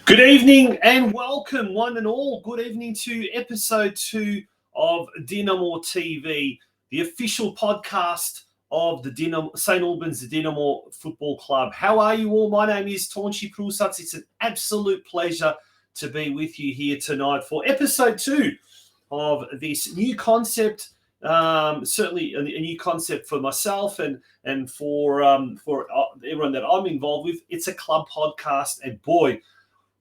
Good evening and welcome, one and all. Good evening to episode 2 of DinamoTV, the official podcast of the St Albans Dinamo Football Club. How are you all? My name is Tonchi Prusats. It's an absolute pleasure to be with you here tonight for episode 2 of this new concept. Certainly a new concept for myself and for everyone that I'm involved with. It's a club podcast, and boy,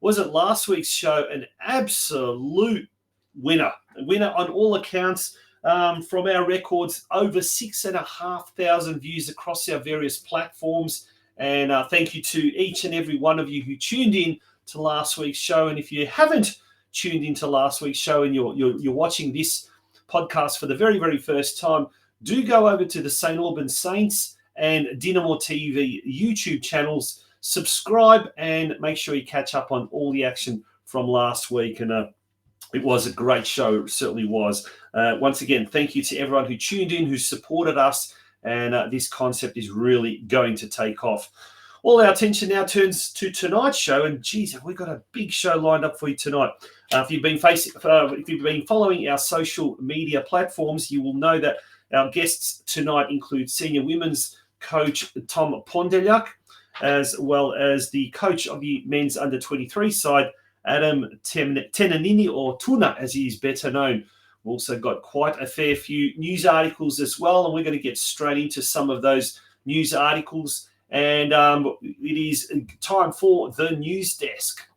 wasn't last week's show an absolute winner? A winner on all accounts. From our records, over 6,500 views across our various platforms. And thank you to each and every one of you who tuned in to last week's show. And if you haven't tuned into last week's show and you're watching this podcast for the very, very first time, do go over to the St Albans Saints and DinamoTV YouTube channels. Subscribe and make sure you catch up on all the action from last week. And it was a great show. It certainly was. Once again, thank you to everyone who tuned in, who supported us. And this concept is really going to take off. All our attention now turns to tonight's show. And geez, have we got a big show lined up for you tonight. If you've been following our social media platforms, you will know that our guests tonight include senior women's coach Tom PONDELJAK, as well as the coach of the men's under-23 side, Adam TENNENINI, or Tuna, as he is better known. We've also got quite a fair few news articles as well, and we're going to get straight into some of those news articles. And it is time for the news desk.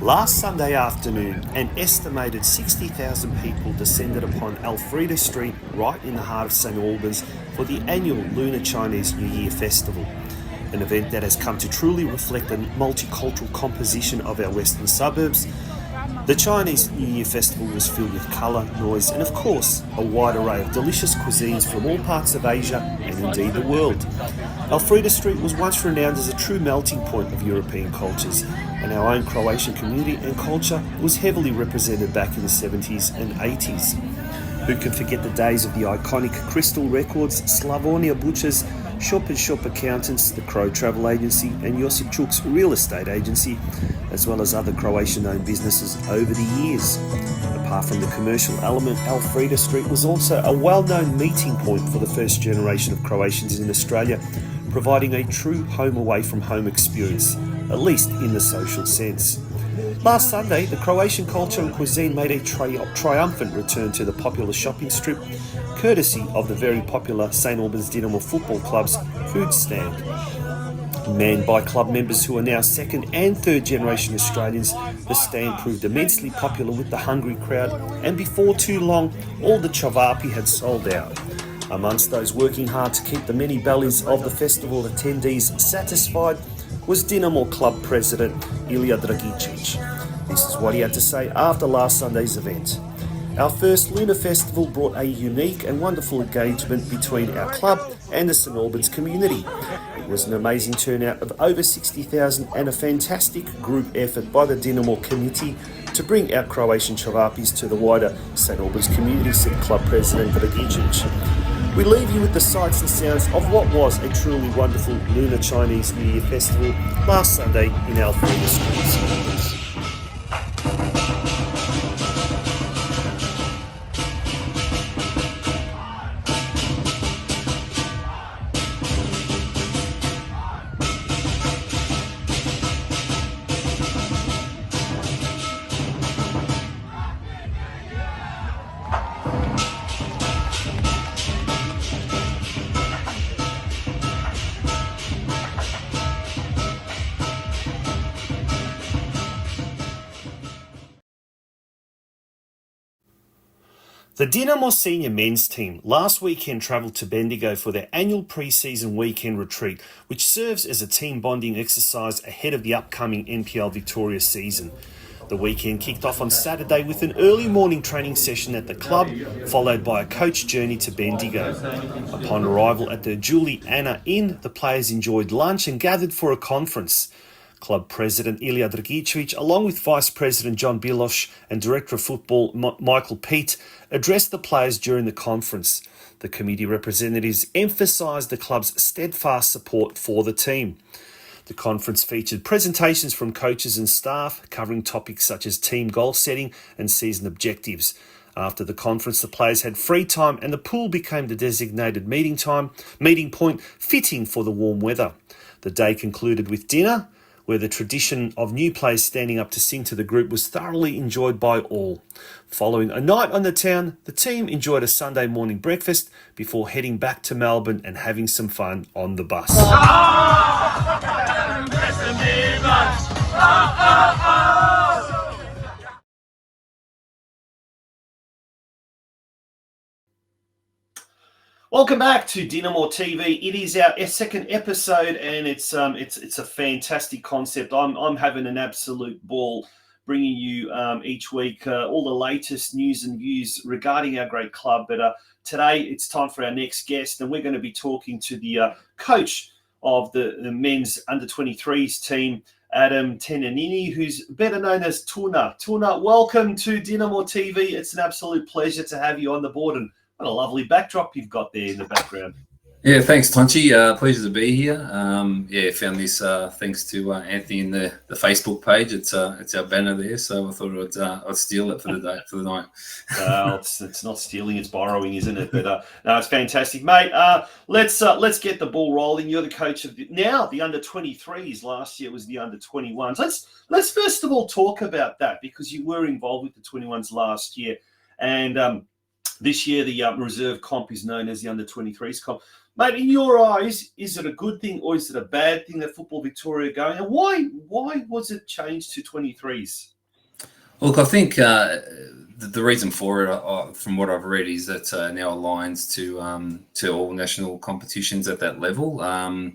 Last Sunday afternoon, an estimated 60,000 people descended upon Alfreda Street right in the heart of St Albans for the annual Lunar Chinese New Year festival, an event that has come to truly reflect the multicultural composition of our western suburbs. The Chinese New Year festival was filled with colour, noise and of course a wide array of delicious cuisines from all parts of Asia and indeed the world. Alfreda Street was once renowned as a true melting point of European cultures, and our own Croatian community and culture was heavily represented back in the 70s and 80s. Who can forget the days of the iconic Crystal Records, Slavonia Butchers, Shop and Shop Accountants, the Crow Travel Agency and Josip Chuk's Real Estate Agency, as well as other Croatian-owned businesses over the years. Apart from the commercial element, Alfreda Street was also a well-known meeting point for the first generation of Croatians in Australia, providing a true home-away-from-home experience, at least in the social sense. Last Sunday, the Croatian culture and cuisine made a triumphant return to the popular shopping strip, courtesy of the very popular St Albans Dinamo Football Club's food stand. Manned by club members who are now second and third generation Australians, the stand proved immensely popular with the hungry crowd, and before too long, all the cevapi had sold out. Amongst those working hard to keep the many bellies of the festival attendees satisfied was Dinamo Club President Ilija Dragicic. This is what he had to say after last Sunday's event. Our first Lunar Festival brought a unique and wonderful engagement between our club and the St Albans community. It was an amazing turnout of over 60,000 and a fantastic group effort by the Dinamo committee to bring our Croatian cevapis to the wider St Albans community, said Club President Dragicic. We leave you with the sights and sounds of what was a truly wonderful Lunar Chinese New Year festival last Sunday in Alfreda Street. The Dinamo senior men's team last weekend travelled to Bendigo for their annual pre-season weekend retreat, which serves as a team bonding exercise ahead of the upcoming NPL Victoria season. The weekend kicked off on Saturday with an early morning training session at the club, followed by a coach journey to Bendigo. Upon arrival at the Julie Anna Inn, the players enjoyed lunch and gathered for a conference. Club President Ilya Dragicevic, along with Vice President John Bilosh and Director of Football Michael Peet, addressed the players during the conference. The committee representatives emphasised the club's steadfast support for the team. The conference featured presentations from coaches and staff covering topics such as team goal setting and season objectives. After the conference, the players had free time and the pool became the designated meeting point, fitting for the warm weather. The day concluded with dinner, where the tradition of new players standing up to sing to the group was thoroughly enjoyed by all. Following a night on the town, the team enjoyed a Sunday morning breakfast before heading back to Melbourne and having some fun on the bus. Welcome back to DinamoTV. It is our second episode, and it's a fantastic concept. I'm having an absolute ball bringing you each week all the latest news and views regarding our great club. But today it's time for our next guest, and we're going to be talking to the coach of the men's under-23s team, Adam TENNENINI, who's better known as Tuna. Tuna, welcome to DinamoTV. It's an absolute pleasure to have you on the board, and what a lovely backdrop you've got there in the background. Yeah, thanks, Tonchi. Pleasure to be here. Found this thanks to Anthony in the Facebook page. It's our banner there, so I thought I'd steal it for the night. It's not stealing, it's borrowing, isn't it? But no, it's fantastic, mate. Let's get the ball rolling. You're the coach of the under-23s. Last year was the under-21s. Let's first of all talk about that, because you were involved with the 21s last year, and this year, the reserve comp is known as the under-23s comp. Mate, in your eyes, is it a good thing or is it a bad thing that Football Victoria are going? And why was it changed to 23s? Look, I think the reason for it, from what I've read, is that now aligns to all national competitions at that level. I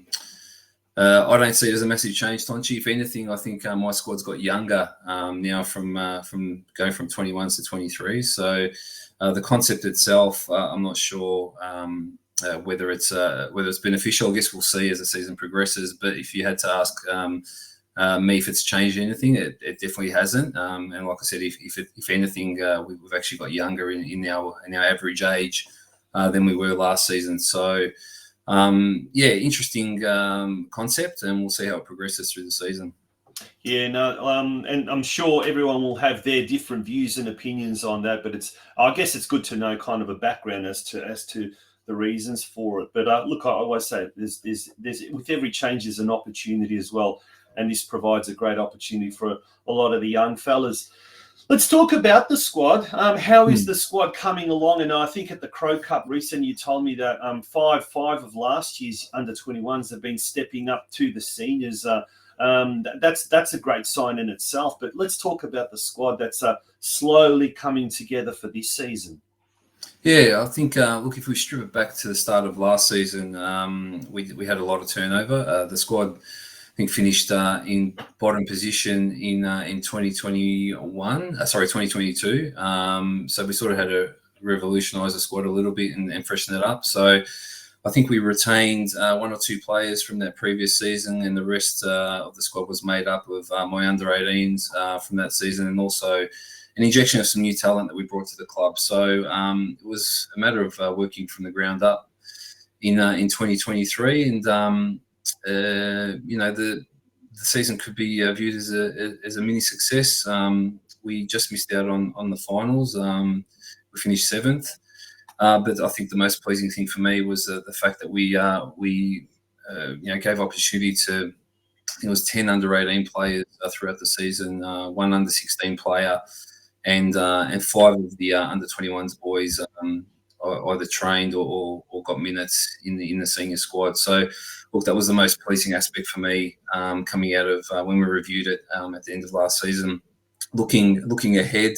don't see it as a massive change, Tonchi. If anything, I think my squad's got younger now from going from 21s to 23s. So the concept itself, I'm not sure whether it's beneficial. I guess we'll see as the season progresses. But if you had to ask me if it's changed anything, it definitely hasn't. And like I said, if anything, we've actually got younger in our average age than we were last season. So interesting concept, and we'll see how it progresses through the season. Yeah, no, and I'm sure everyone will have their different views and opinions on that, but I guess it's good to know kind of a background as to the reasons for it. But look, I always say there's with every change there's an opportunity as well, and this provides a great opportunity for a lot of the young fellas. Let's talk about the squad. How is the squad coming along? And I think at the Crow Cup recently, you told me that five of last year's under-21s have been stepping up to the seniors. That's a great sign in itself. But let's talk about the squad that's slowly coming together for this season. Yeah, I think look, if we strip it back to the start of last season, we had a lot of turnover. The squad, I think, finished in bottom position in 2022. So we sort of had to revolutionise the squad a little bit and freshen it up. So I think we retained one or two players from that previous season, and the rest of the squad was made up of my under-18s from that season, and also an injection of some new talent that we brought to the club. So it was a matter of working from the ground up in 2023, and the season could be viewed as a mini success. We just missed out on the finals. We finished 7th. But I think the most pleasing thing for me was the fact that we gave opportunity to, I think it was 10 under-18 players throughout the season, one under-16 player, and 5 of the under-21s boys either trained or got minutes in the senior squad. So, look, that was the most pleasing aspect for me coming out of when we reviewed it at the end of last season. Looking ahead,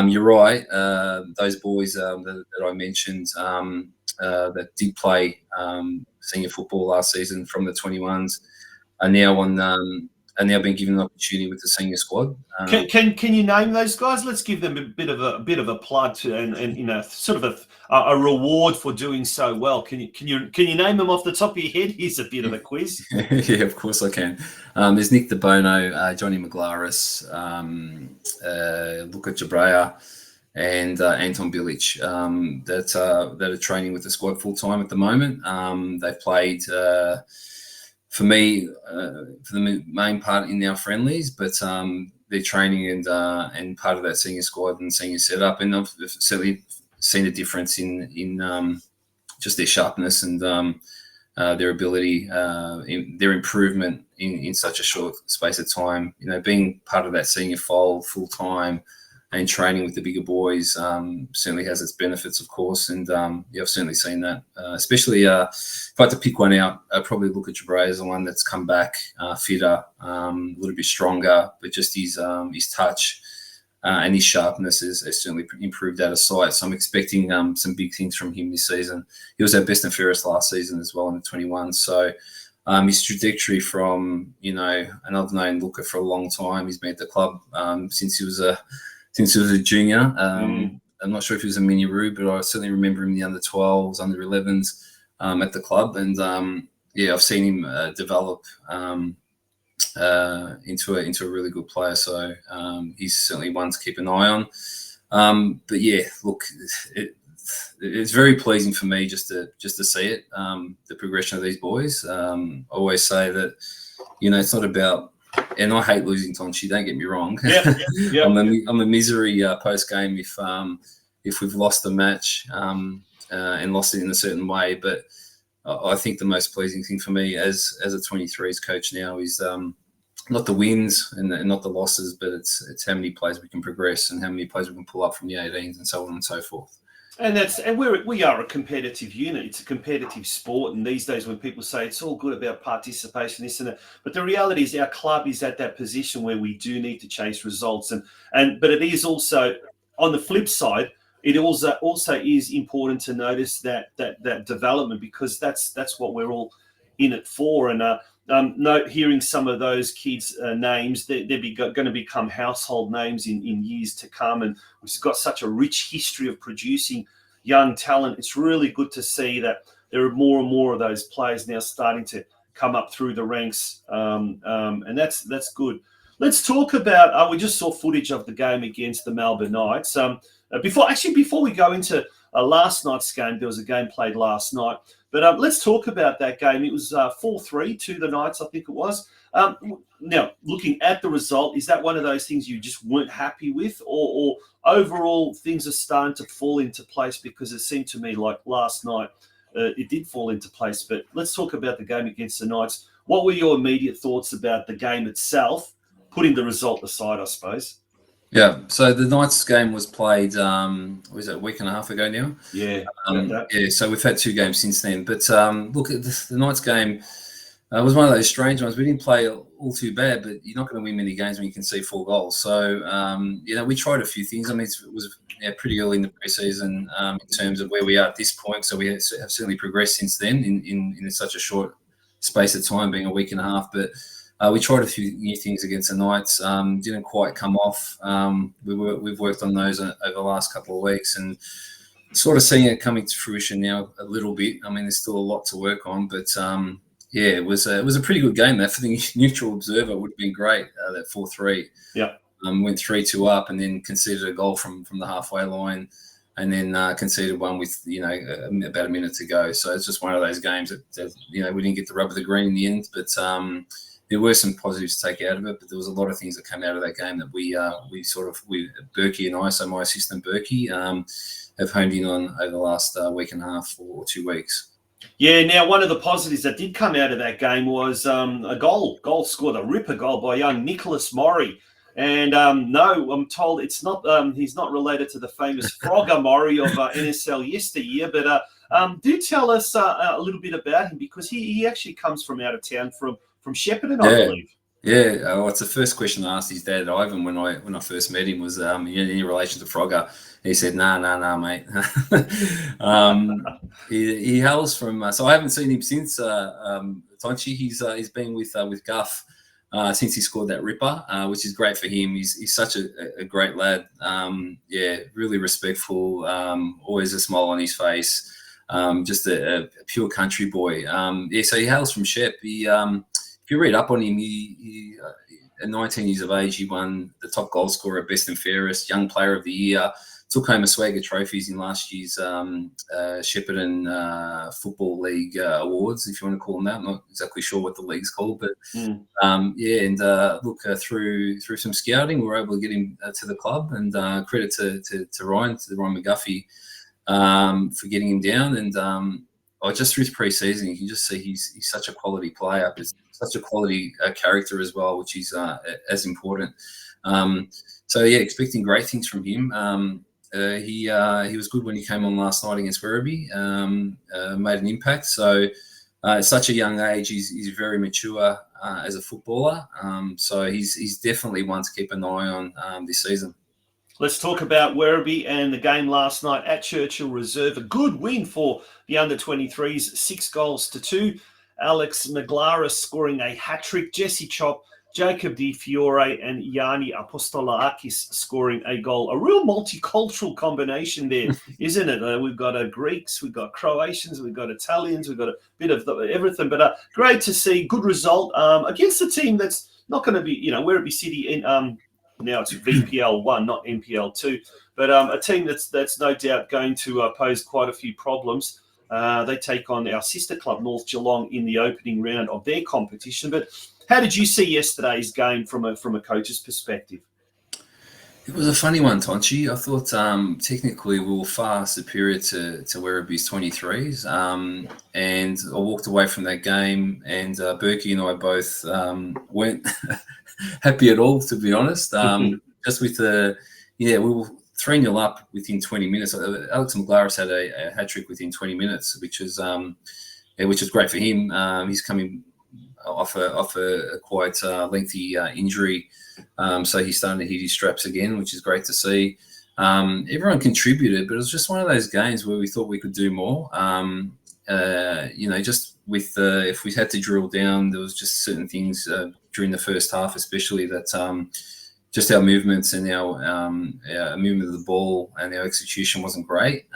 you're right. Those boys that I mentioned that did play senior football last season from the 21s are now on now being given an opportunity with the senior squad. Can you name those guys? Let's give them a bit of a plug to, and you know, sort of a reward for doing so well. Can you name them off the top of your head? Here's a bit of a quiz. Yeah, of course I can. There's Nick DeBono, Johnny Maglaris, Luka Jabrea, and Anton Bilic that are training with the squad full time at the moment. They've played for me for the main part in our friendlies, but they're training and part of that senior squad and senior setup, and I've certainly seen a difference in just their sharpness and their ability, their improvement in such a short space of time. You know, being part of that senior fold full time and training with the bigger boys certainly has its benefits, of course. And yeah, I've certainly seen that. Especially if I had to pick one out, I'd probably look at Jabrea as the one that's come back fitter, a little bit stronger, but just his touch and his sharpness has certainly improved out of sight. So I'm expecting some big things from him this season. He was our best and fairest last season as well in the 21. So his trajectory from, you know, and I've known Luka for a long time. He's been at the club since he was a junior. I'm not sure if he was a mini Roo, but I certainly remember him in the under 12s, under 11s at the club. And yeah, I've seen him develop into a really good player. So he's certainly one to keep an eye on. But yeah, look, it's very pleasing for me just to see it, the progression of these boys. I always say that, you know, it's not about, and I hate losing Tonchi, don't get me wrong. Yeah. I'm a misery post game if we've lost the match and lost it in a certain way. But I think the most pleasing thing for me as a 23s coach now is not the wins and not the losses, but it's how many players we can progress and how many players we can pull up from the 18s and so on and so forth. And we are a competitive unit. It's a competitive sport, and these days when people say it's all good about participation, this and that, but the reality is our club is at that position where we do need to chase results, but it is also on the flip side. It also is important to notice that development, because that's what we're all in it for. And hearing some of those kids' names, they're going to become household names in years to come. And we've got such a rich history of producing young talent. It's really good to see that there are more and more of those players now starting to come up through the ranks, and that's good. Let's talk about. We just saw footage of the game against the Melbourne Knights. Before we go into last night's game, there was a game played last night. But let's talk about that game. It was 4-3 to the Knights, I think it was. Now, looking at the result, is that one of those things you just weren't happy with? Or overall, things are starting to fall into place? Because it seemed to me like last night it did fall into place. But let's talk about the game against the Knights. What were your immediate thoughts about the game itself, putting the result aside, I suppose? Yeah, so the Knights game was played, was it a week and a half ago now? Yeah. Yeah, so we've had 2 games since then. But look, the Knights game was one of those strange ones. We didn't play all too bad, but you're not going to win many games when you can see 4 goals. So, you know, we tried a few things. I mean, it was pretty early in the preseason in terms of where we are at this point. So we have certainly progressed since then in such a short space of time, being a week and a half. But we tried a few new things against the Knights. Didn't quite come off. We've worked on those over the last couple of weeks and sort of seeing it coming to fruition now a little bit. I mean, there's still a lot to work on, but yeah, it was a pretty good game. That for the neutral observer would have been great. That 4-3. Yeah. Went 3-2 up and then conceded a goal from the halfway line, and then conceded one with about a minute to go. So it's just one of those games that we didn't get the rub of the green in the end, but there were some positives to take out of it. But there was a lot of things that came out of that game that we Berkey and I, so my assistant Berkey, have honed in on over the last week and a half or 2 weeks. Yeah, now one of the positives that did come out of that game was a goal scored, a ripper goal by young Nicholas Murray. And no, I'm told it's not. He's not related to the famous Frogger Murray of NSL yesteryear. But do tell us a little bit about him, because he actually comes from out of town, from Shepparton, I believe. Yeah, well, it's the first question I asked his dad, Ivan, when I first met him, was any relation to Frogger? He said, nah, mate. He hails from. So I haven't seen him since Tonchi. He's been with Guff since he scored that ripper, which is great for him. He's such a great lad. Really respectful, always a smile on his face. Just a pure country boy. So he hails from Shep. If you read up on him, he at 19 years of age, he won the top goal scorer, best and fairest, young player of the year. Took home a swag of trophies in last year's Shepparton Football League awards, if you want to call them that. I'm not exactly sure what the league's called, but through some scouting, we were able to get him to the club, and credit to Ryan McGuffey for getting him down. And just through pre-season, you can just see he's such a quality player, but such a quality character as well, which is as important. Expecting great things from him. He was good when he came on last night against Werribee, made an impact. So at such a young age, he's very mature as a footballer. So he's definitely one to keep an eye on this season. Let's talk about Werribee and the game last night at Churchill Reserve. A good win for the under-23s, 6-2. Alex Maglaris scoring a hat-trick. Jesse Chop, Jacob Di Fiore and Yanni Apostolakis scoring a goal. A real multicultural combination there, isn't it? We've got Greeks, we've got Croatians, we've got Italians, we've got a bit of everything. But great to see. Good result against a team that's not going to be, Werribee City in now it's VPL 1, not NPL 2. But a team that's no doubt going to pose quite a few problems. They take on our sister club, North Geelong, in the opening round of their competition. But how did you see yesterday's game from a coach's perspective? It was a funny one, Tonchi. I thought technically we were far superior to Werribee's 23s. And I walked away from that game, and Berkey and I both weren't happy at all, to be honest. Just with we were 3-0 up within 20 minutes. Alex Maglaris had a hat-trick within 20 minutes, which was great for him. He's coming off a quite lengthy injury, so he's starting to hit his straps again, which is great to see. Everyone contributed, but it was just one of those games where we thought we could do more. Just with if we had to drill down, there was just certain things during the first half, especially that just our movements and our movement of the ball and our execution wasn't great.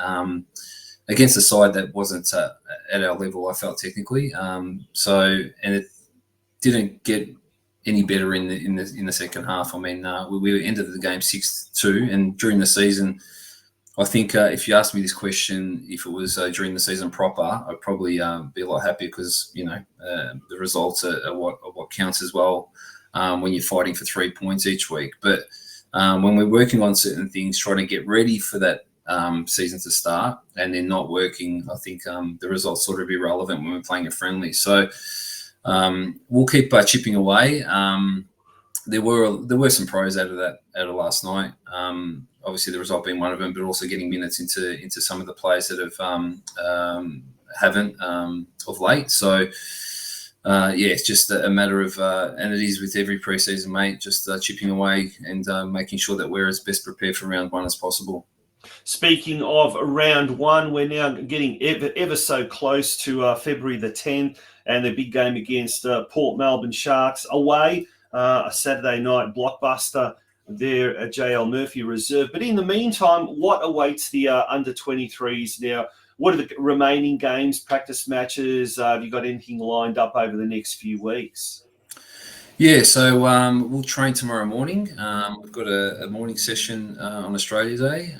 Against a side that wasn't at our level, I felt technically. And it didn't get any better in the second half. I mean, we ended the game 6-2, and during the season, I think if you asked me this question, if it was during the season proper, I'd probably be a lot happier because the results are what counts as well when you're fighting for 3 points each week. But when we're working on certain things, trying to get ready for that season to start, and then not working, I think the results sort of irrelevant when we're playing a friendly. So we'll keep chipping away. There were some pros out of last night. Obviously, the result being one of them, but also getting minutes into some of the players that haven't of late. So it's just a matter of, and it is with every preseason, mate, just chipping away and making sure that we're as best prepared for round one as possible. Speaking of round one, we're now getting ever so close to February the 10th and the big game against Port Melbourne Sharks away, a Saturday night blockbuster there at JL Murphy Reserve. But in the meantime, what awaits the under-23s now? What are the remaining games, practice matches? Have you got anything lined up over the next few weeks? Yeah, so we'll train tomorrow morning. We've got a morning session on Australia Day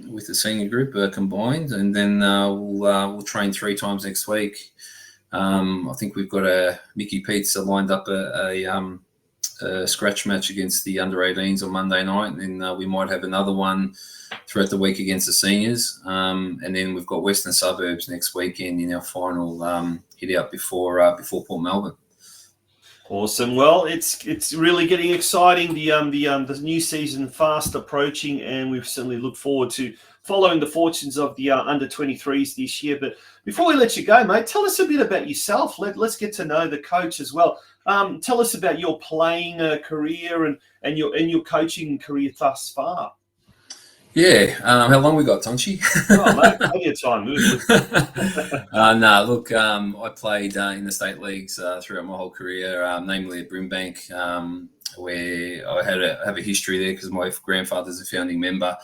with the senior group combined, and then we'll train 3 times next week. I think we've got Mickey Pizza lined up a scratch match against the under-18s on Monday night, and then we might have another one throughout the week against the seniors. And then we've got Western Suburbs next weekend in our final hit out before Port Melbourne. Awesome. Well, it's really getting exciting. The new season fast approaching, and we certainly look forward to following the fortunes of the under-23s this year. But before we let you go, mate, tell us a bit about yourself. Let's get to know the coach as well. Tell us about your playing career and your coaching career thus far. Yeah. How long we got, Tonchi? Oh, mate, plenty of time. No, look, I played in the state leagues throughout my whole career, namely at Brimbank, where I have a history there because my grandfather's a founding member.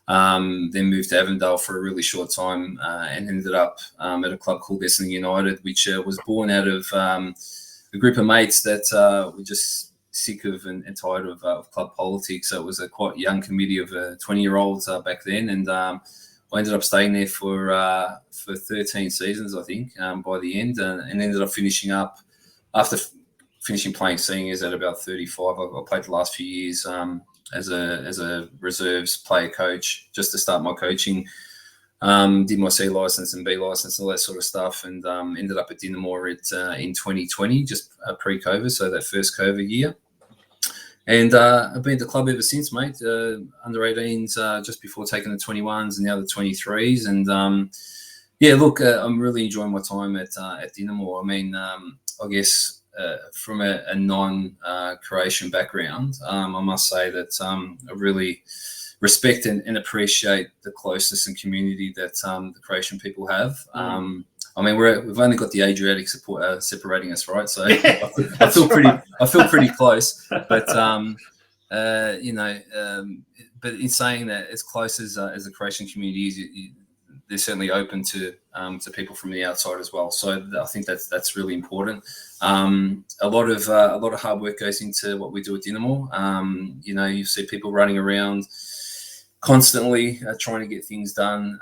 Then moved to Avondale for a really short time and ended up at a club called Essendon United, which was born out of a group of mates that were just sick of and tired of club politics. So it was a quite young committee of 20-year-olds back then, and I ended up staying there for 13 seasons, I think, by the end, and ended up finishing up after finishing playing seniors at about 35. I played the last few years as a reserves player coach just to start my coaching. Did my C license and B license and all that sort of stuff, and ended up at Dinamo in 2020, just pre-COVID, so that first COVID year. And I've been at the club ever since, mate. Under 18s, just before taking the 21s, and now the 23s. And yeah, look, I'm really enjoying my time at Dinamo. I mean, I guess from a non-Croatian background, I must say that I really respect and appreciate the closeness and community that the Croatian people have. I mean, we've only got the Adriatic support separating us, right? So Yeah, I feel pretty. right. I feel pretty close, but you know, but in saying that, as close as the Croatian community is, they're certainly open to people from the outside as well. So I think that's really important. A lot of hard work goes into what we do at Dinamo. You know, you see people running around constantly trying to get things done.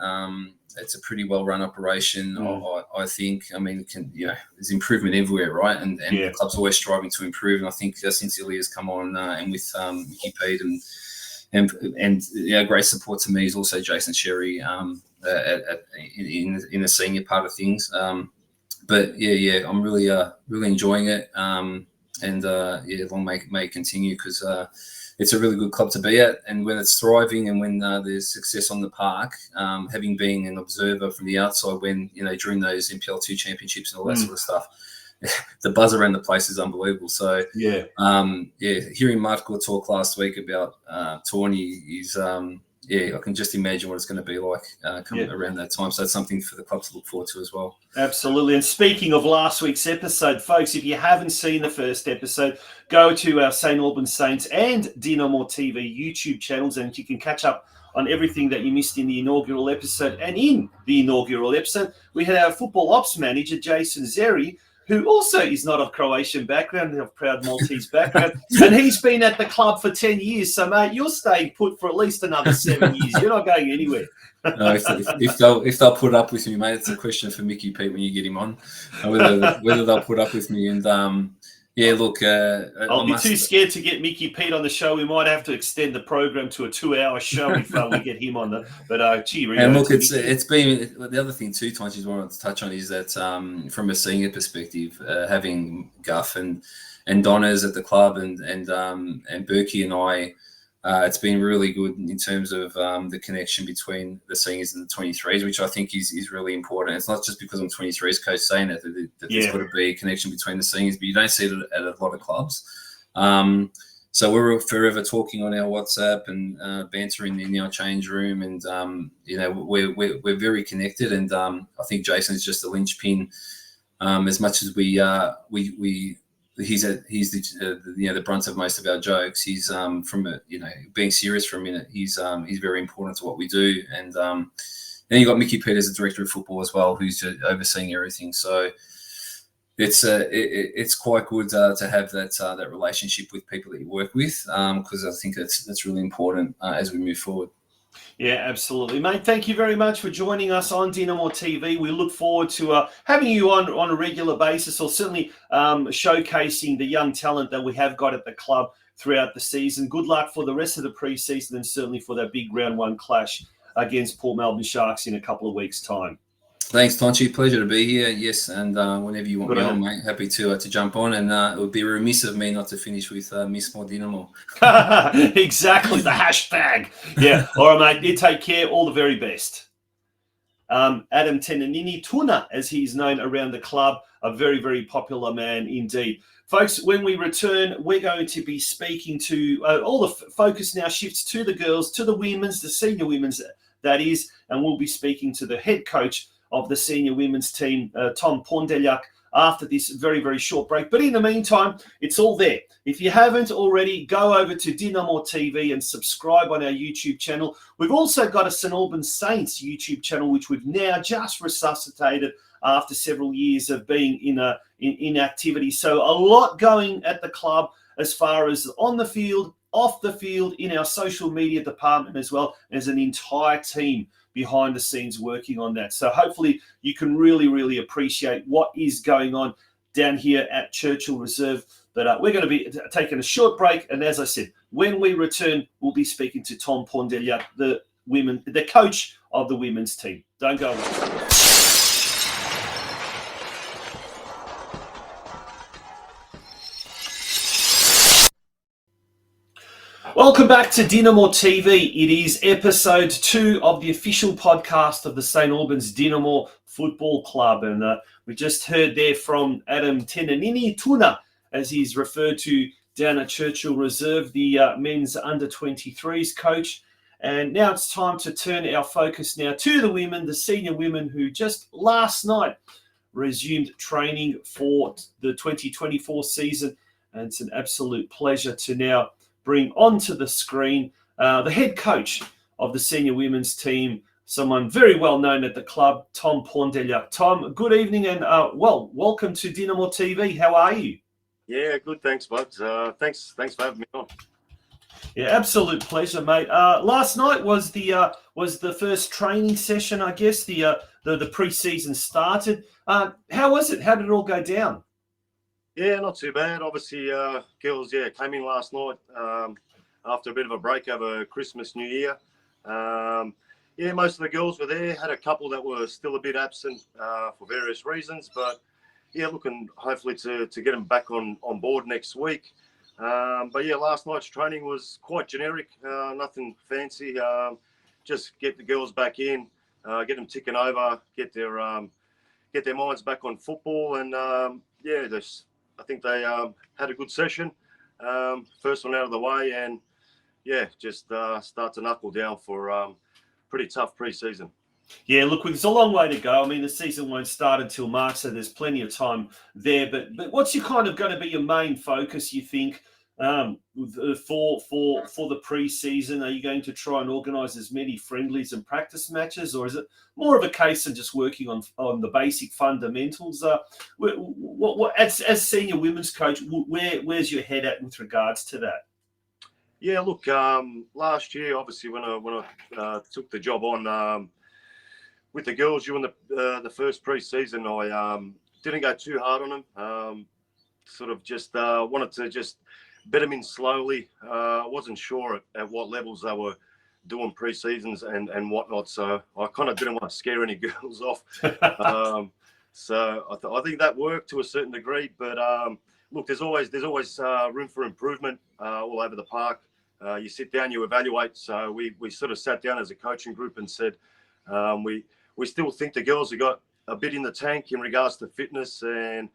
It's a pretty well-run operation, I think. I mean, there's improvement everywhere, right? And the club's always striving to improve. And I think since Ilya's come on, and with Mickey Pete and great support to me is also Jason Sherry in the senior part of things. But I'm really enjoying it. Long may it continue, because it's a really good club to be at, and when it's thriving and when there's success on the park, having been an observer from the outside when, during those NPL2 championships and all that sort of stuff, the buzz around the place is unbelievable. So, hearing Marko talk last week about Tawny is, I can just imagine what it's going to be like coming around that time. So that's something for the club to look forward to as well. Absolutely. And speaking of last week's episode, folks, if you haven't seen the first episode, go to our St Albans Saints and DinamoTV YouTube channels, and you can catch up on everything that you missed in the inaugural episode. And in the inaugural episode, we had our football ops manager, Jason Zeri, who also is not of Croatian background, of proud Maltese background, and he's been at the club for 10 years. So, mate, you're staying put for at least another 7 years. You're not going anywhere. No, if they'll put up with me, mate, it's a question for Mickey Pete when you get him on, whether they'll put up with me. And look, I'll be too scared to get Mickey Pete on the show. We might have to extend the program to a 2-hour show if we get him on the. But cheerio. And look, it's been the other thing too, Tonchi, I wanted to touch on is that from a senior perspective, having Guff and Donners at the club and Berkey and I. It's been really good in terms of the connection between the seniors and the 23s, which I think is really important. It's not just because I'm 23s coach saying that there's got to be a connection between the seniors, but you don't see it at a lot of clubs. So we're forever talking on our WhatsApp and bantering in our change room, and we're very connected. And I think Jason's just a linchpin. As much as he's the brunt of most of our jokes. He's being serious for a minute. He's very important to what we do. And then you got Mickey Pete as the director of football as well, who's overseeing everything. So it's quite good to have that relationship with people that you work with, because I think that's really important as we move forward. Yeah, absolutely, mate. Thank you very much for joining us on DinamoTV. We look forward to having you on a regular basis, or certainly showcasing the young talent that we have got at the club throughout the season. Good luck for the rest of the pre-season, and certainly for that big round one clash against Port Melbourne Sharks in a couple of weeks' time. Thanks, Tonchi. Pleasure to be here. Yes, and whenever you want me on, mate, happy to jump on. And it would be remiss of me not to finish with Miss More Dinamo. Exactly, the hashtag. Yeah. All right, mate. You take care. All the very best. Adam TENNENINI, Tuna, as he's known around the club, a very, very popular man indeed. Folks, when we return, we're going to be speaking to all the focus now shifts to the girls, to the women's, the senior women's, that is, and we'll be speaking to the head coach of the senior women's team, Tom PONDELJAK, after this very, very short break. But in the meantime, it's all there. If you haven't already, go over to DinamoTV and subscribe on our YouTube channel. We've also got a St Albans Saints YouTube channel, which we've now just resuscitated after several years of being in activity. So a lot going at the club as far as on the field, off the field, in our social media department as well. There's an entire team behind the scenes working on that. So hopefully you can really, really appreciate what is going on down here at Churchill Reserve. But we're going to be taking a short break. And as I said, when we return, we'll be speaking to Tom PONDELJAK, the coach of the women's team. Don't go away. Welcome back to DinamoTV. It is episode 2 of the official podcast of the St Albans Dinamo Football Club. And we just heard there from Adam TENNENINI, Tuna, as he's referred to down at Churchill Reserve, the men's under-23s coach. And now it's time to turn our focus now to the women, the senior women who just last night resumed training for the 2024 season. And it's an absolute pleasure to now bring onto the screen the head coach of the senior women's team, someone very well known at the club, Tom PONDELJAK. Tom, good evening and welcome to DinamoTV. How are you? Yeah, good. Thanks, Buds. Thanks for having me on. Yeah, absolute pleasure, mate. Last night was the first training session, I guess. The pre-season started. How was it? How did it all go down? Yeah, not too bad. Obviously, girls, came in last night after a bit of a break over Christmas, New Year. Most of the girls were there. Had a couple that were still a bit absent for various reasons, but looking hopefully to get them back on board next week. Last night's training was quite generic, nothing fancy. Just get the girls back in, get them ticking over, get their minds back on football, and I think they had a good session. First one out of the way, and just start to knuckle down for pretty tough pre-season. Yeah, look, there's a long way to go. I mean, the season won't start until March, so there's plenty of time there. But what's your kind of going to be your main focus, you think, for the pre-season? Are you going to try and organise as many friendlies and practice matches, or is it more of a case of just working on the basic fundamentals? As senior women's coach, where's your head at with regards to that? Yeah, look, last year, obviously, when I took the job on with the girls during the first pre-season, I didn't go too hard on them. Sort of just wanted to just bet them in slowly. I wasn't sure at what levels they were doing pre-seasons and whatnot, so I kind of didn't want to scare any girls off. So I think that worked to a certain degree. But look, there's always room for improvement all over the park. You sit down, you evaluate. So we sort of sat down as a coaching group and said we still think the girls have got a bit in the tank in regards to fitness, and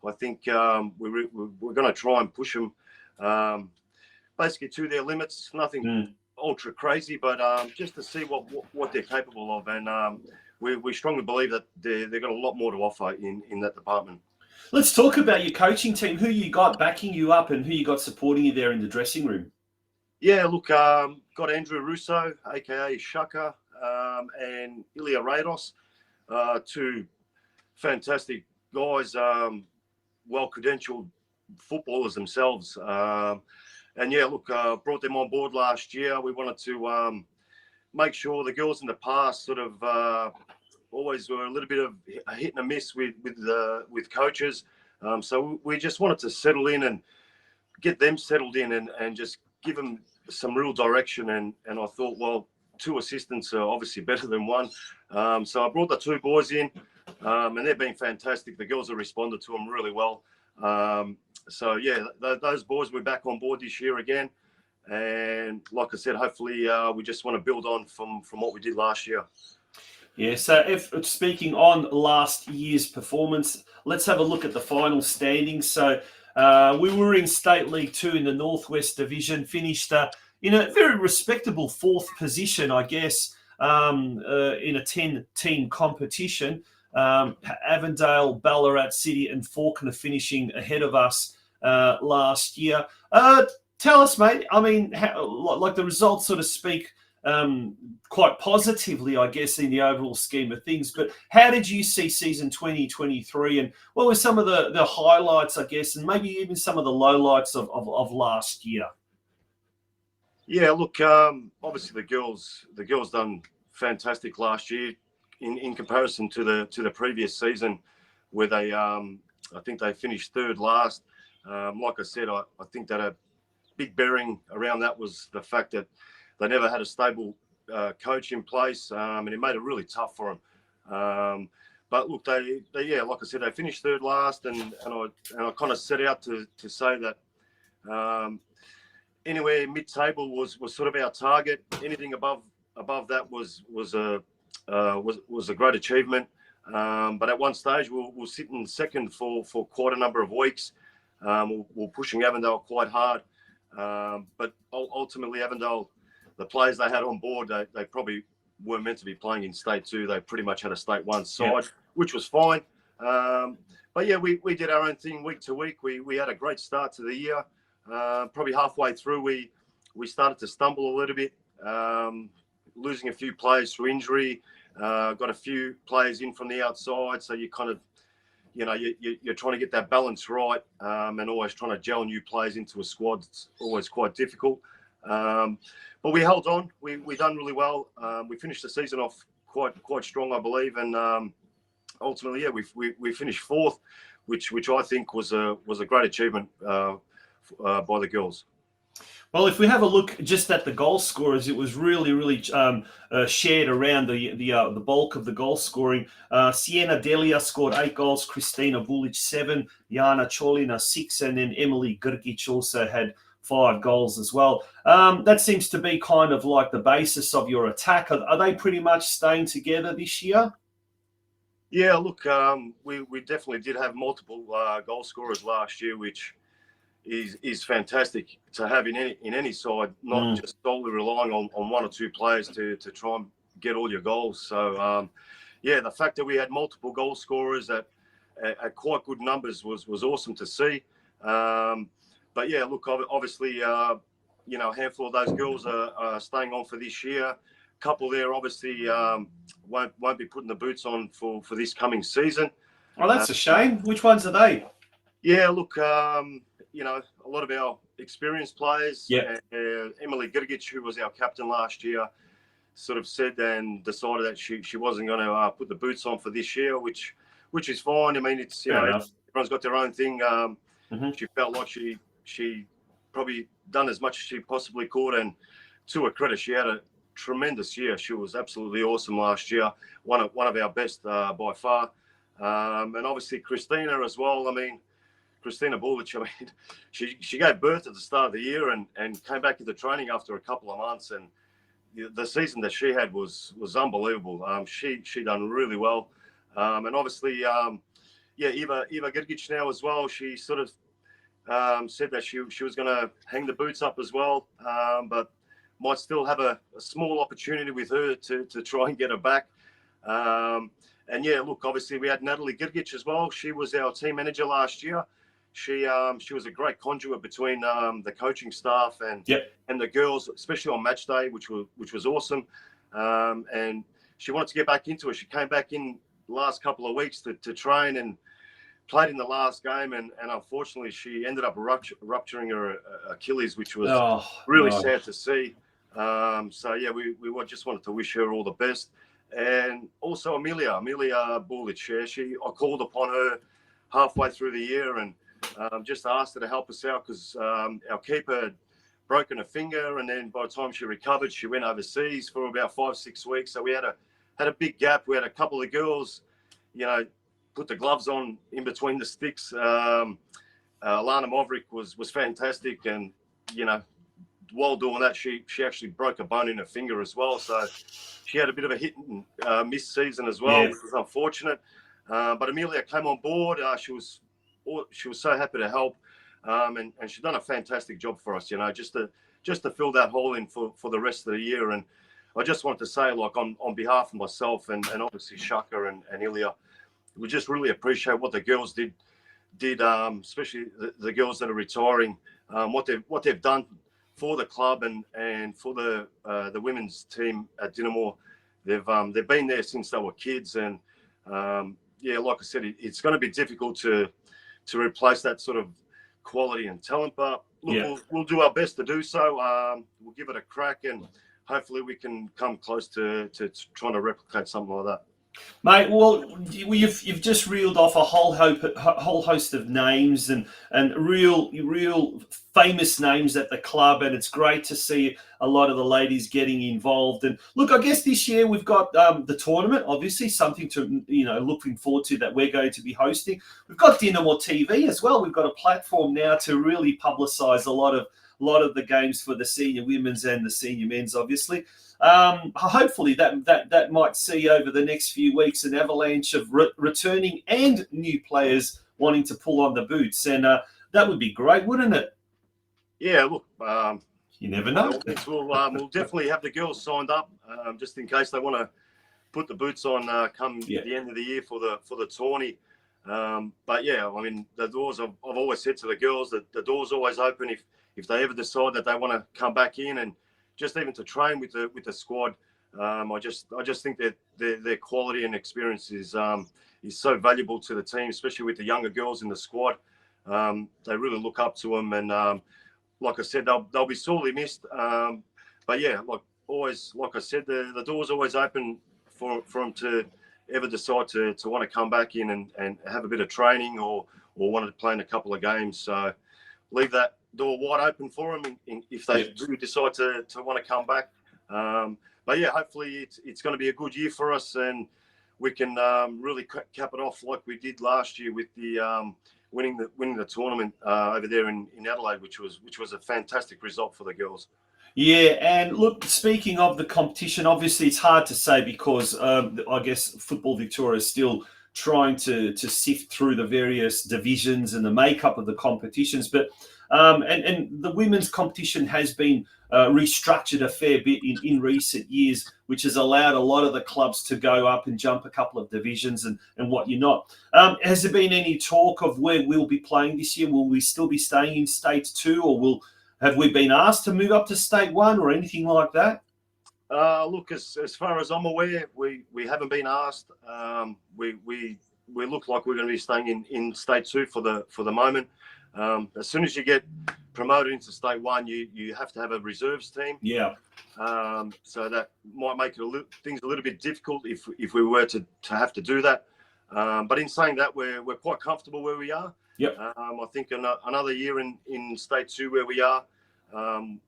I think we're going to try and push them basically to their limits. Nothing ultra crazy, but just to see what they're capable of, and we strongly believe that they've got a lot more to offer in that department. Let's talk about your coaching team. Who you got backing you up, and who you got supporting you there in the dressing room? Yeah, look, got Andrew Russo, aka Shaka, and Ilya Rados, two fantastic guys, well-credentialed footballers themselves. Brought them on board last year. We wanted to make sure the girls in the past sort of always were a little bit of a hit and a miss with coaches. So we just wanted to settle in and get them settled in and just give them some real direction. And I thought, well, 2 assistants are obviously better than 1. So I brought the 2 boys in, and they've been fantastic. The girls have responded to them really well. Those boys were back on board this year again. And like I said, hopefully we just want to build on from what we did last year. Yeah, so if speaking on last year's performance, let's have a look at the final standings. So we were in State League 2 in the Northwest Division, finished in a very respectable fourth position, I guess, in a 10-team competition. Avondale, Ballarat City and Fawkner finishing ahead of us last year. Tell us, mate, I mean, like the results sort of speak quite positively, I guess, in the overall scheme of things. But how did you see season 2023, and what were some of the highlights, I guess, and maybe even some of the lowlights of last year? Yeah, look, obviously the girls done fantastic last year in comparison to the previous season, where they I think they finished third last. Like I said, I think that a big bearing around that was the fact that they never had a stable coach in place, and it made it really tough for them. But look, they yeah, like I said, they finished third last, and I kind of set out to say that anywhere mid-table was sort of our target. Anything above that was a great achievement. But at one stage, we'll sit in second for quite a number of weeks. We're pushing Avondale quite hard, but ultimately Avondale, the players they had on board, they probably weren't meant to be playing in State 2. They pretty much had a State 1 side, which was fine. But yeah, we did our own thing week to week. We had a great start to the year. Probably halfway through, we started to stumble a little bit, losing a few players through injury. Got a few players in from the outside, so you kind of, you're trying to get that balance right, and always trying to gel new players into a squad. It's always quite difficult. But we held on. We done really well. We finished the season off quite strong, I believe, and ultimately, yeah, we finished fourth, which I think was a great achievement by the girls. Well, if we have a look just at the goal scorers, it was really shared around the bulk of the goal scoring. Sienna Delia scored 8 goals, Christina Bulic 7, Jana Cholina 6, and then Emily Grgic also had 5 goals as well. That seems to be kind of like the basis of your attack. Are they pretty much staying together this year? Yeah, look, we definitely did have multiple goal scorers last year, which is fantastic to have in any side, not just solely relying on 1 or 2 players to try and get all your goals. So, yeah, the fact that we had multiple goal scorers at quite good numbers was awesome to see. But yeah, look, obviously, a handful of those girls are staying on for this year. A couple there obviously won't be putting the boots on for this coming season. Oh, that's a shame. Which ones are they? Yeah, look, a lot of our experienced players. Yeah. Emily Grgic, who was our captain last year, sort of said and decided that she wasn't going to put the boots on for this year, which is fine. I mean, it's everyone's got their own thing. She felt like she probably done as much as she possibly could, and to her credit, she had a tremendous year. She was absolutely awesome last year, one of our best by far. And obviously Christina as well. I mean, Christina Bulic, I mean, she gave birth at the start of the year and came back into training after a couple of months, and the season that she had was unbelievable. She done really well, and obviously, Eva Grgic now as well. She sort of said that she was going to hang the boots up as well, but might still have a small opportunity with her to try and get her back. And yeah, look, obviously we had Natalie Grgic as well. She was our team manager last year. She was a great conduit between the coaching staff and the girls, especially on match day, which was awesome. And she wanted to get back into it. She came back in the last couple of weeks to train and played in the last game. And unfortunately, she ended up rupturing her Achilles, which was really sad to see. So yeah, we just wanted to wish her all the best. And also Amelia Bulic. I called upon her halfway through the year and just asked her to help us out because our keeper had broken a finger, and then by the time she recovered, she went overseas for about 5-6 weeks. So we had a big gap. We had a couple of girls, put the gloves on in between the sticks. Lana Movrick was fantastic, and while doing that, she actually broke a bone in her finger as well. So she had a bit of a hit and miss season as well, which was unfortunate. But Amelia came on board. She was so happy to help, and she's done a fantastic job for us. Just to fill that hole in for the rest of the year. And I just wanted to say, like, on behalf of myself and obviously Shaka and Ilya, we just really appreciate what the girls did, especially the girls that are retiring, what they've done for the club and for the women's team at Dinamo. They've been there since they were kids, and like I said, it's going to be difficult to replace that sort of quality and talent. But look, we'll do our best to do so. We'll give it a crack, and hopefully we can come close to trying to replicate something like that. Mate, well, you've just reeled off a whole host of names and real famous names at the club, and it's great to see a lot of the ladies getting involved. And look, I guess this year we've got the tournament, obviously something to looking forward to that we're going to be hosting. We've got DinamoTV as well. We've got a platform now to really publicise a lot of the games for the senior women's and the senior men's, obviously. Hopefully that might see over the next few weeks an avalanche of returning and new players wanting to pull on the boots, and that would be great, wouldn't it? Yeah, look, you never know. We'll definitely have the girls signed up, just in case they want to put the boots on come the end of the year for the tourney. But yeah, I mean, the doors. I've always said to the girls that the door's always open if they ever decide that they want to come back in and just even to train with the squad. I just think that their quality and experience is so valuable to the team, especially with the younger girls in the squad. They really look up to them, and like I said, they'll be sorely missed. But yeah, like always, like I said, the door's always open for them to ever decide to want to come back in and have a bit of training or want to play in a couple of games. So leave that door wide open for them if they do decide to want to come back. But yeah, hopefully it's going to be a good year for us, and we can really cap it off like we did last year with the winning the tournament over there in Adelaide, which was a fantastic result for the girls. Yeah, and look, speaking of the competition, obviously it's hard to say because I guess Football Victoria is still trying to sift through the various divisions and the makeup of the competitions. But and the women's competition has been restructured a fair bit in recent years, which has allowed a lot of the clubs to go up and jump a couple of divisions and what you're not. Has there been any talk of where we'll be playing this year? Will we still be staying in State 2, or have we been asked to move up to State 1 or anything like that? Look, as far as I'm aware, we haven't been asked. We look like we're going to be staying in State 2 for the moment. As soon as you get promoted into State 1, you have to have a reserves team. Yeah. So that might make things a little bit difficult if we were to have to do that. But in saying that, we're quite comfortable where we are. Yep. I think another year in State 2 where we are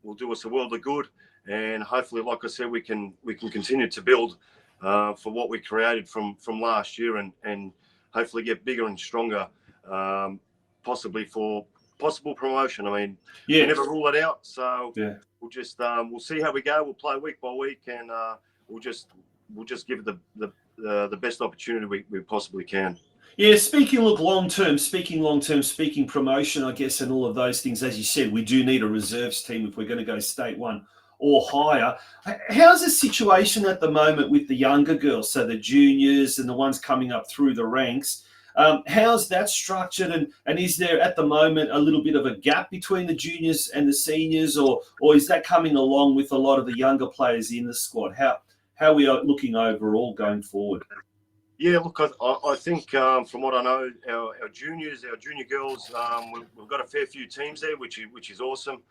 will do us a world of good, and hopefully, like I said, we can continue to build for what we created from last year, and hopefully get bigger and stronger, possibly for possible promotion. I mean, we never rule it out. So we'll just we'll see how we go. We'll play week by week, and we'll just give it the best opportunity we possibly can. Yeah, speaking long-term, speaking promotion, I guess, and all of those things, as you said, we do need a reserves team if we're going to go State 1 or higher. How's the situation at the moment with the younger girls, so the juniors and the ones coming up through the ranks? How's that structured, and is there at the moment a little bit of a gap between the juniors and the seniors, or is that coming along with a lot of the younger players in the squad? How we are looking overall going forward? Yeah, look, I think from what I know, our junior girls, we've got a fair few teams there, which is awesome.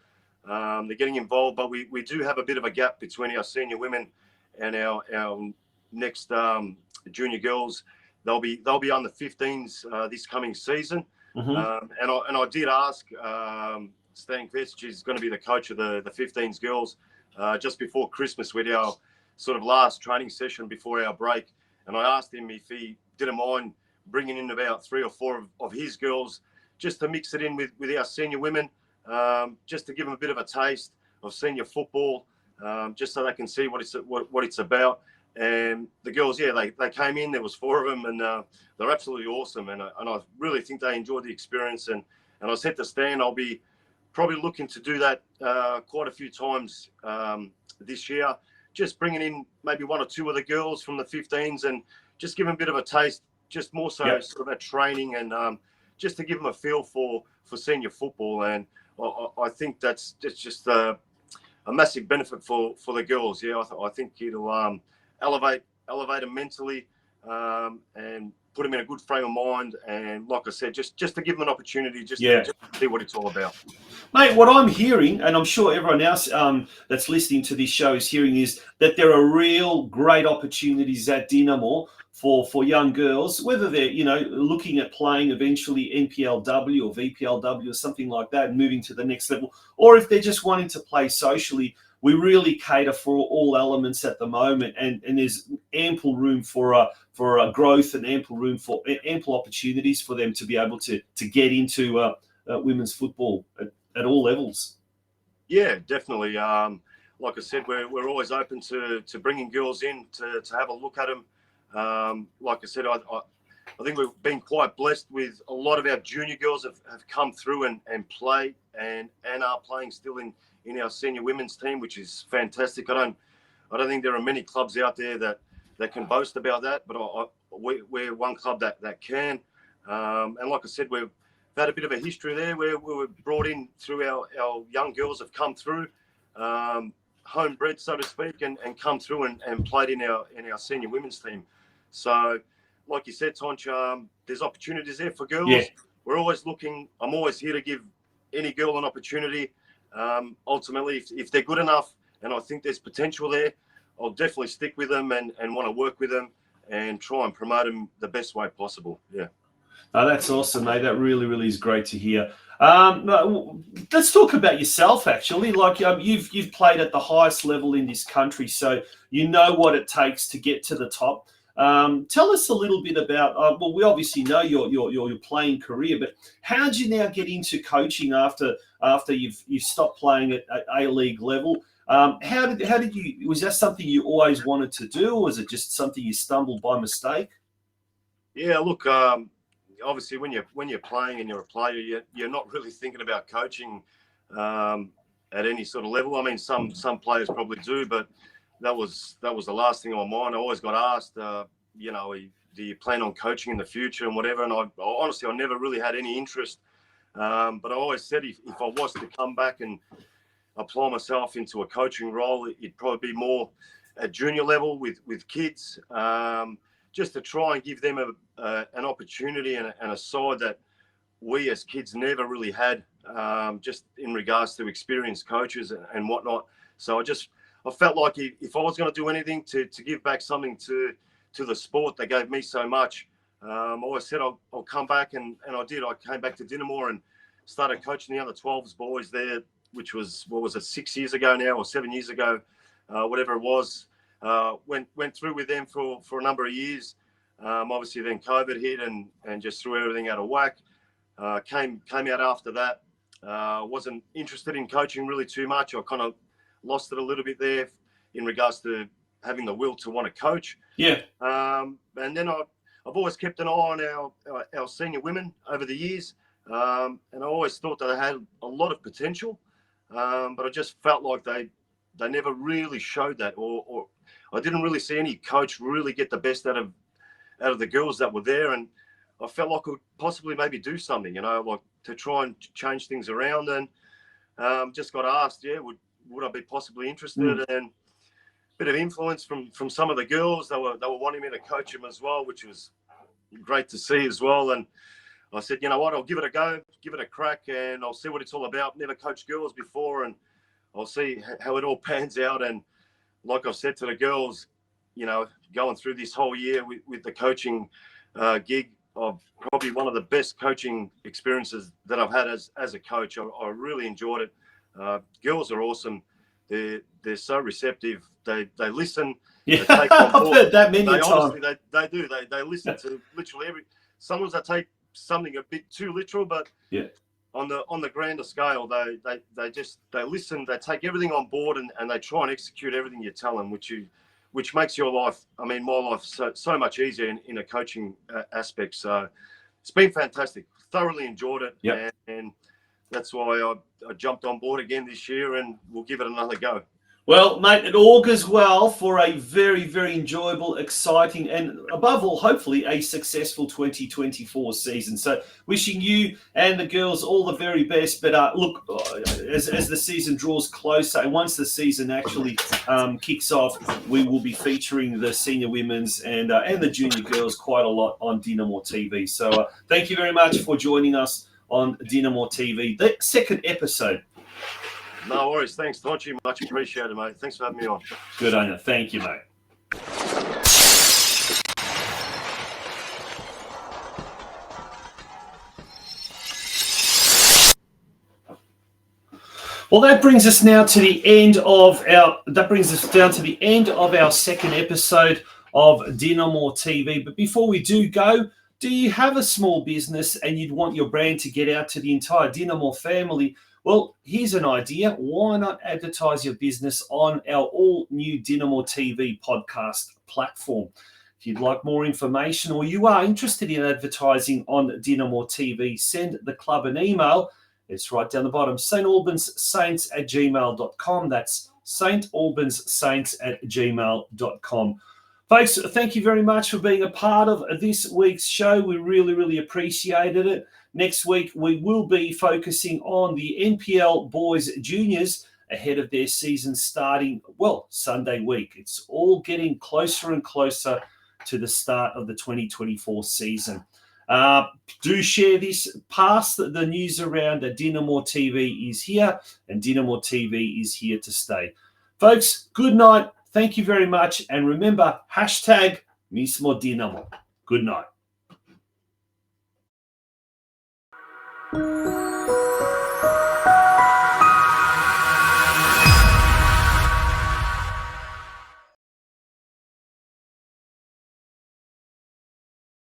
They're getting involved, but we do have a bit of a gap between our senior women and our next junior girls. They'll be on the 15s this coming season. Mm-hmm. And I did ask Stan Kvesic, who's going to be the coach of the 15s girls, just before Christmas with our sort of last training session before our break. And I asked him if he didn't mind bringing in about 3 or 4 of his girls just to mix it in with our senior women, just to give them a bit of a taste senior football, just so they can see what it's about. And the girls, yeah, they came in. There was 4 of them, and they're absolutely awesome. And I really think they enjoyed the experience. And I said to Stan, I'll be probably looking to do that quite a few times this year. Just bringing in maybe 1 or 2 of the girls from the 15s and just give them a bit of a taste, just more so sort of a training and just to give them a feel for senior football. And I think that's just a massive benefit for the girls. Yeah, I think it'll elevate them mentally and put them in a good frame of mind. And like I said, just to give them an opportunity, just to see what it's all about. Mate, what I'm hearing, and I'm sure everyone else that's listening to this show is hearing, is that there are real great opportunities at Dinamo for young girls, whether they're, looking at playing eventually NPLW or VPLW or something like that and moving to the next level, or if they're just wanting to play socially. We really cater for all elements at the moment, and there's ample room for growth and ample opportunities for them to be able to get into women's football at all levels. Yeah, definitely. Like I said, we're always open to bringing girls in to have a look at them. Like I said, I think we've been quite blessed with a lot of our junior girls have come through and played and are playing still in our senior women's team, which is fantastic. I don't think there are many clubs out there that can boast about that, but we're one club that can. And like I said, we've had a bit of a history there where we were brought in through our young girls have come through, homebred, so to speak, and come through and played in our senior women's team. So, like you said, Tonch, there's opportunities there for girls. Yeah. We're always looking. I'm always here to give any girl an opportunity. Ultimately, if they're good enough and I think there's potential there, I'll definitely stick with them and want to work with them and try and promote them the best way possible. Yeah. Oh, that's awesome, mate. That really, really is great to hear. Let's talk about yourself, actually. Like you've played at the highest level in this country, so you know what it takes to get to the top. Tell us a little bit about. Well, we obviously know your playing career, but how did you now get into coaching after you've stopped playing at A-League level? How did you? Was that something you always wanted to do, or was it just something you stumbled by mistake? Yeah, look. Obviously, when you're playing and you're a player, you're not really thinking about coaching at any sort of level. I mean, some players probably do, but that was the last thing on my mind. I always got asked, do you plan on coaching in the future and whatever? And I honestly never really had any interest. But I always said if I was to come back and apply myself into a coaching role, it'd probably be more at junior level with kids. Just to try and give them an opportunity and a side that we as kids never really had, just in regards to experienced coaches and whatnot. So I felt like if I was going to do anything to give back something to the sport that gave me so much, I always said I'll come back, and I did. I came back to Dinamo and started coaching the under 12s boys there, which was, 6 years ago now or 7 years ago, whatever it was. Went through with them for a number of years. Obviously then COVID hit and just threw everything out of whack. Came out after that. Wasn't interested in coaching really too much. I kind of lost it a little bit there in regards to having the will to want to coach. Yeah. And then I've always kept an eye on our senior women over the years. And I always thought that they had a lot of potential. But I just felt like they never really showed that, or I didn't really see any coach really get the best out of the girls that were there. And I felt like I could possibly maybe do something, like to try and change things around. And just got asked, would I be possibly interested? And a bit of influence from some of the girls. They were wanting me to coach them as well, which was great to see as well. And I said, you know what, I'll give it a go, give it a crack, and I'll see what it's all about. Never coached girls before, and I'll see how it all pans out. And like I've said to the girls, going through this whole year with the coaching gig, of probably one of the best coaching experiences that I've had as a coach. I really enjoyed it. Girls are awesome. They're so receptive. They listen. Yeah, they take on board. I've heard that many times. Honestly, they do. They listen to literally every. Sometimes they take something a bit too literal, but on the grander scale, they listen, they take everything on board, and they try and execute everything you tell them, which makes your life, I mean, my life so much easier in a coaching aspect. So it's been fantastic. Thoroughly enjoyed it. Yep. And that's why I jumped on board again this year, and we'll give it another go. Well, mate, it augurs well for a very, very enjoyable, exciting, and above all, hopefully, a successful 2024 season. So wishing you and the girls all the very best. But look, as the season draws closer, and once the season actually kicks off, we will be featuring the senior women's and the junior girls quite a lot on DinamoTV. So thank you very much for joining us on DinamoTV, the second episode. No worries. Thanks, Tonchi. Much appreciated, mate. Thanks for having me on. Good on you. Thank you, mate. Well, that brings us now to the end of our second episode of DinamoTV. But before we do go, do you have a small business and you'd want your brand to get out to the entire Dinamo family? Well, here's an idea. Why not advertise your business on our all-new DinamoTV podcast platform? If you'd like more information or you are interested in advertising on DinamoTV, send the club an email. It's right down the bottom, stalbanssaints@gmail.com. That's stalbanssaints@gmail.com. Folks, thank you very much for being a part of this week's show. We really, really appreciated it. Next week, we will be focusing on the NPL boys juniors ahead of their season starting, well, Sunday week. It's all getting closer and closer to the start of the 2024 season. Do share this. Pass the news around that DinamoTV is here and DinamoTV is here to stay. Folks, good night. Thank you very much. And remember, #Mismo Dinamo. Good night.